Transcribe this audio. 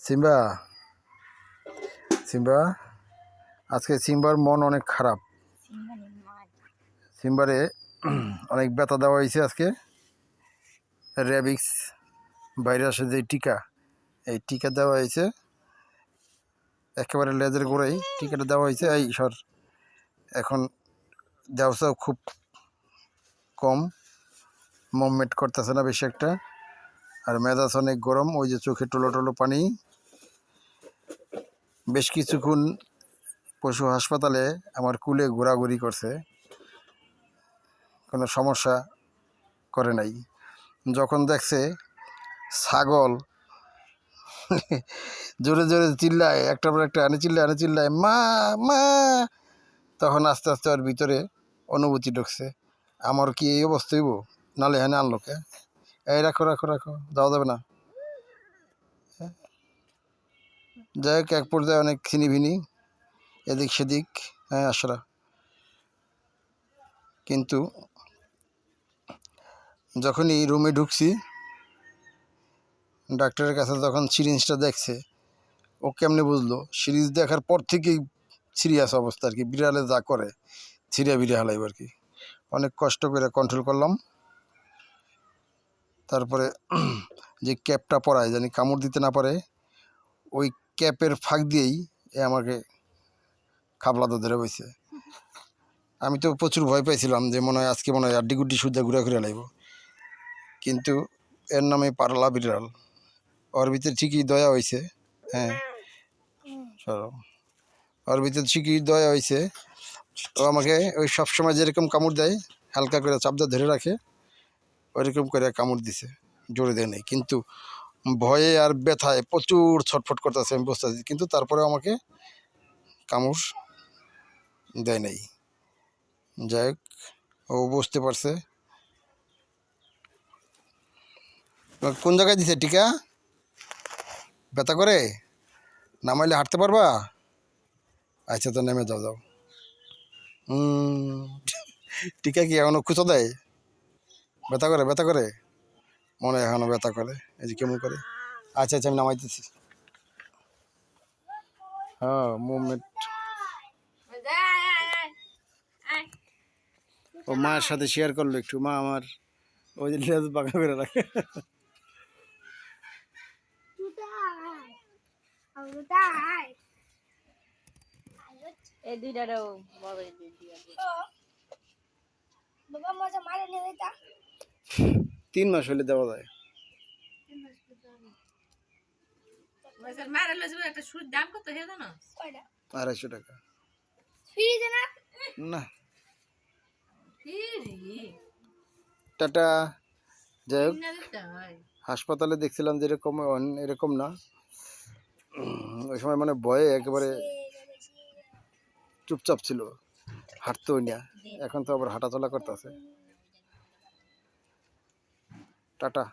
Simba Simba আজকে সিম্বার মন অনেক খারাপ। সিম্বারে অনেক ব্যথা দেওয়া হয়েছে আজকে। র্যাবিক্স ভাইরাসের যে টিকা, এই টিকা দেওয়া হয়েছে একেবারে লেজের গোড়ায় টিকাটা দেওয়া হয়েছে। এই সর এখন দেওয়াও খুব কম, মুভমেন্ট করতেছে না বেশি একটা, আর মেজাজ অনেক গরম। ওই যে চোখে টোলো টোলো পানি। বেশ কিছুক্ষণ পশু হাসপাতালে আমার কুলে ঘোরাঘুরি করছে, কোনো সমস্যা করে নাই। যখন দেখছে ছাগল জোরে জোরে চিল্লায়, একটার পর একটা আনে চিল্লায় মা মা, তখন আস্তে আস্তে ওর ভিতরে অনুভূতি ঢুকছে আমার কি এই অবস্থা হইব, নালে হ্যাঁ আনলোকে এই রাখো রাখো রাখো, যাওয়া যাবে না। যাই হোক, এক পর্যায়ে অনেক ছিনিভিনি এদিক সেদিক, হ্যাঁ আসরা। কিন্তু যখনই রুমে ঢুকছি, ডাক্তারের কাছে যখন সিরিঞ্জটা দেখছে, ও কেমনে বুঝলো? সিরিজ দেখার পর থেকেই সিরিয়াস অবস্থা আর কি, বিড়ালে যা করে ছিঁড়ে বিড়ে হালাইব আর কি। অনেক কষ্ট করে কন্ট্রোল করলাম। তারপরে যে ক্যাপটা পরায় জানি কামড় দিতে না পারে, ওই ক্যাপের ফাঁক দিয়েই এ আমাকে খাবলাতে ধরে বইছে। আমি তো প্রচুর ভয় পাইছিলাম যে মনে হয় আজকে মনে হয় আড্ডি গুড্ডি সুদ্ধা ঘুরে ঘুরে লাগব, কিন্তু এর নামে পারলা বিড়াল। ওর ভিতরে ঠিকই দয়া হয়েছে, হ্যাঁ সরো, ওর ভিতরে ঠিকই দয়া হয়েছে। ও আমাকে ওই সবসময় যেরকম কামড় দেয়, হালকা করে চাপদা ধরে রাখে, ওইরকম করে কামড় দিছে, জোরে দেয় নাই। কিন্তু ভয়ে আর ব্যথায় প্রচুর ছটফট করতেছে, আমি বুঝতেছি, কিন্তু তারপরে আমাকে কামড় দেয় নাই। যাই হোক, ও বুঝতে পারছে। কোন জায়গায় দিছে টিকা? ব্যথা করে নামাইলে হাঁটতে পারবা? আচ্ছা, তো নেমে যাও যাও। টিকা কি এখনো খুঁচো দেয়? ব্যথা করে ব্যথা করে মনে হয় এখনো ব্যথা করে, এই যে কেমন করে। আচ্ছা আচ্ছা, আমি নামাইতেছি। হ্যাঁ, মুভমেন্ট। ও মায়ের সাথে শেয়ার করলো একটু, মা আমার ওই যে লেজ বাঁকা করে রাখে। এই দুইটারও বড় দিয়ে বাবা মজা মারে নিয়ে এটা 3 মাস হলে দেওয়া যায়। মারা লইছে একটা সুদ দাম কত হে জানো? কয়টা? 250 টাকা। ফ্রি দে না? না, ফ্রি। টাটা। যাই হোক, হাসপাতালে দেখছিলাম যে এরকম এরকম না, ওই সময় মানে ভয়ে একেবারে চুপচাপ ছিল, হাঁটতেও না। এখন তো আবার হাঁটাচলা করতেছে। টাটা।